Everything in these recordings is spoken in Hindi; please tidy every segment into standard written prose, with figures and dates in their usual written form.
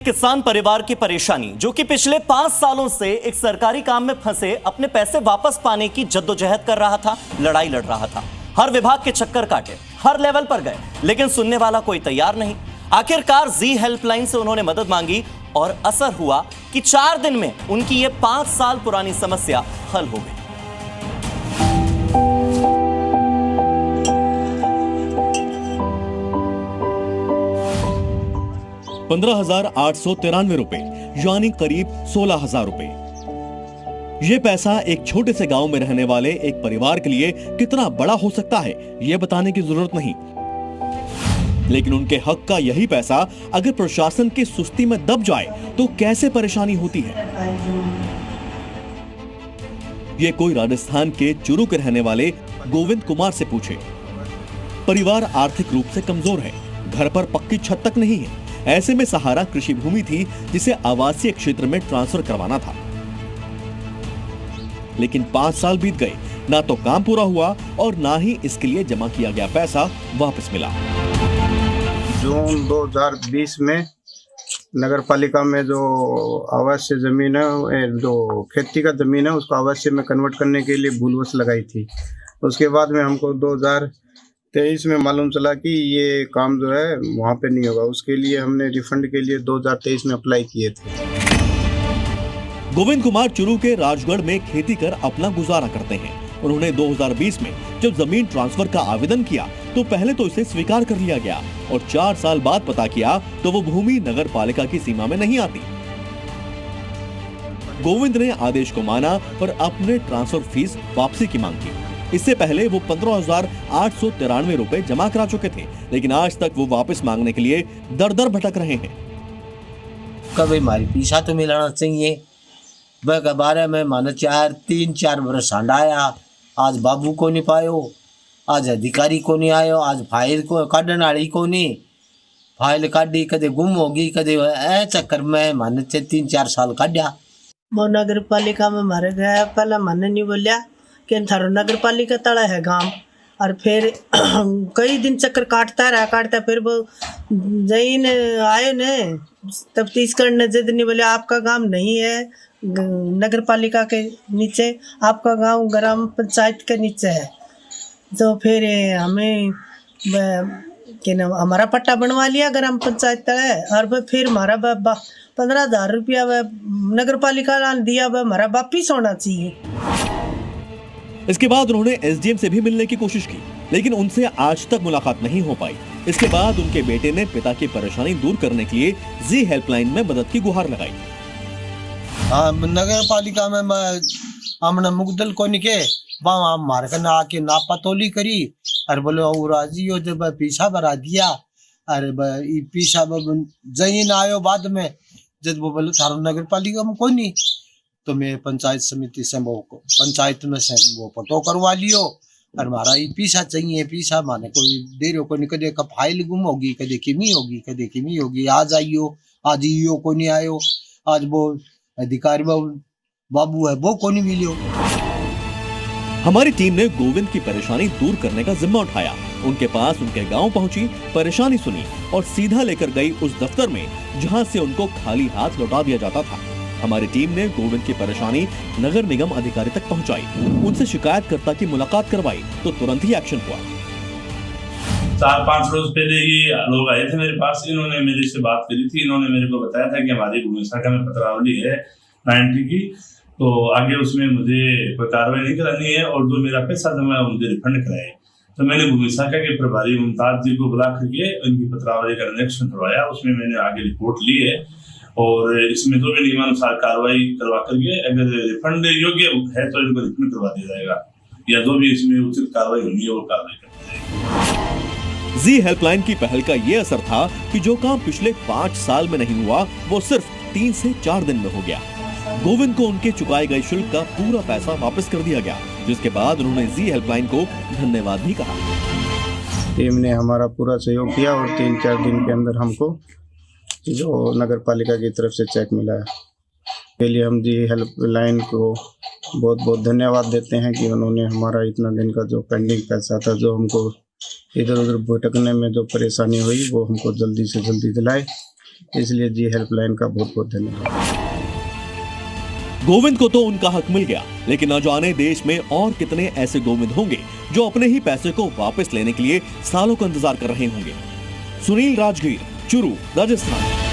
किसान परिवार की परेशानी, जो कि पिछले 5 सालों से एक सरकारी काम में फंसे अपने पैसे वापस पाने की जद्दोजहद कर रहा था, लड़ाई लड़ रहा था। हर विभाग के चक्कर काटे, हर लेवल पर गए, लेकिन सुनने वाला कोई तैयार नहीं। आखिरकार जी हेल्पलाइन से उन्होंने मदद मांगी और असर हुआ कि 4 दिन में उनकी ये 5 साल पुरानी समस्या हल हो गई। 15,893 रुपए यानी करीब 16,000 रुपए। यह पैसा एक छोटे से गांव में रहने वाले एक परिवार के लिए कितना बड़ा हो सकता है, यह बताने की जरूरत नहीं, लेकिन उनके हक का यही पैसा अगर प्रशासन की सुस्ती में दब जाए तो कैसे परेशानी होती है। ये कोई राजस्थान के चुरू के रहने वाले गोविंद कुमार से पूछे। परिवार आर्थिक रूप से कमजोर है, घर पर पक्की छत तक नहीं है। ऐसे में सहारा कृषि भूमि थी जिसे आवासीय क्षेत्र में ट्रांसफर करवाना था, लेकिन 5 साल बीत गए, ना तो काम पूरा हुआ और ना ही इसके लिए जमा किया गया पैसा वापस मिला। जून 2020 में नगर पालिका में जो आवासीय जमीन है, जो खेती का जमीन है, उसको आवासीय में कन्वर्ट करने के लिए भूलवश लगाई थी। उसके बाद में हमको 2023 में मालूम चला कि ये काम जो है वहाँ पे नहीं होगा। उसके लिए हमने रिफंड के लिए 2023 में अप्लाई किए थे। गोविंद कुमार चुरू के राजगढ़ में खेती कर अपना गुजारा करते हैं। उन्होंने 2020 में जब जमीन ट्रांसफर का आवेदन किया तो पहले तो इसे स्वीकार कर लिया गया और 4 साल बाद पता किया तो वो भूमि नगर पालिका की सीमा में नहीं आती। गोविंद ने आदेश को माना और अपने ट्रांसफर फीस वापसी की मांग की। इससे पहले वो 15,893 रुपए जमा करा चुके थे, लेकिन आज तक वो वापस मांगने के लिए दर दर भटक रहे हैं। कभी हमारी पीछा तो मिलाना चाहिए। वह के बारे में माने 3-4 बरस हंडाया, आज बाबू को नहीं पायो, आज अधिकारी को नहीं आयो, आज फाइल को काटने वाली को नहीं, फाइल काटी कदे गुम होगी, कदे ए चक्कर में माने 3-4 साल काटा। वो नगर पालिका में मारे गया, पहले मैंने नहीं बोलिया कि थारो नगर पालिका तड़ा है गांव, और फिर कई दिन चक्कर काटता फिर वो जैन आए ने तफ्तीश करने, जिद नहीं बोले आपका गांव नहीं है नगर पालिका के नीचे, आपका गांव ग्राम पंचायत के नीचे है। तो फिर हमें कि ना हमारा पट्टा बनवा लिया ग्राम पंचायत तले, और फिर हमारा 15,000 रुपया नगर पालिका दिया, वह हमारा वापिस होना चाहिए। इसके बाद उन्होंने एसडीएम से भी मिलने की कोशिश की, लेकिन उनसे आज तक मुलाकात नहीं हो पाई। इसके बाद उनके बेटे ने पिता की परेशानी दूर करने के लिए जी हेल्पलाइन में मदद की गुहार लगाई। नगर पालिका में हमने मुकदल को निके वहाँ मार कर आके नापातोली करी, अरे बोले राजी हो जब पीछा भरा दिया, अरे पीछा जहीन आयो बाद में, जब वो बोले थारो नगर पालिका में कोई नहीं, तो मैं पंचायत समिति से पंचायत में से वो पटो करवा लियो, और हमारा ये पीछा चाहिए, पीछा माने कोई देर को नहीं, कदे का फाइल गुम होगी, कदे किमी होगी, आज आइयो, आज यो को नहीं आयो, आज वो अधिकारी बाबू है वो को नहीं मिलियो। हमारी टीम ने गोविंद की परेशानी दूर करने का जिम्मा उठाया। उनके पास उनके गांव पहुंची, परेशानी सुनी और सीधा लेकर गई उस दफ्तर में जहां से उनको खाली हाथ लौटा दिया जाता था। हमारी टीम ने गोविंद की परेशानी नगर निगम अधिकारी तक पहुंचाई, उनसे शिकायतकर्ता की मुलाकात करवाई तो तुरंत ही एक्शन हुआ। 4-5 रोज पहले ये लोग आए थे मेरे पास, इन्होंने मेरे से बात करी थी। इन्होंने मेरे को बताया था कि हमारी भूमि शाखा में पत्रावली है 90 की, तो आगे उसमें मुझे कोई कार्रवाई नहीं करानी है और जो मेरा पैसा जमा है मुझे रिफंड कराए। तो मैंने भूमि शाखा के प्रभारी मुमताज जी को बुला करके उनकी पत्रावली का निरीक्षण करवाया। उसमें मैंने आगे रिपोर्ट ली है और इसमें जो भी नियमानुसार कार्रवाई करवा करके अगर रिफंड योग्य है तो इनको रिफंड करवा दिया जाएगा, या जो भी इसमें उचित कार्रवाई होनी है वो कार्रवाई कर दी जाएगी। जी हेल्पलाइन की पहल का ये असर था कि जो काम पिछले 5 साल में नहीं हुआ वो सिर्फ 3 से 4 दिन में हो गया। गोविंद को उनके चुकाए गए शुल्क का पूरा पैसा वापस कर दिया गया, जिसके बाद उन्होंने जी हेल्पलाइन को धन्यवाद भी कहा। टीम ने हमारा पूरा सहयोग किया और 3-4 दिन के अंदर हमको जो नगर पालिका की तरफ से चेक मिला है। के लिए हम जी हेल्पलाइन को बहुत बहुत धन्यवाद देते हैं कि उन्होंने हमारा इतना दिन का जो पेंडिंग पैसा था, जो हमको इधर उधर भटकने में जो परेशानी हुई, वो हमको जल्दी से जल्दी दिलाए। इसलिए जी हेल्पलाइन का बहुत बहुत धन्यवाद। गोविंद को तो उनका हक मिल गया, लेकिन न जाने देश में और कितने ऐसे गोविंद होंगे जो अपने ही पैसे को वापस लेने के लिए सालों का इंतजार कर रहे होंगे। Sunil Rajgir, Churu, Rajasthan.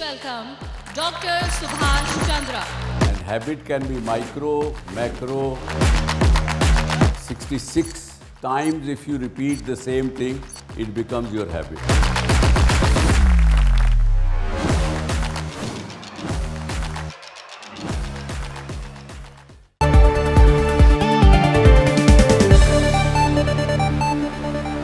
Welcome Dr. Subhash Chandra. And habit can be micro, macro, 66 times if you repeat the same thing, it becomes your habit.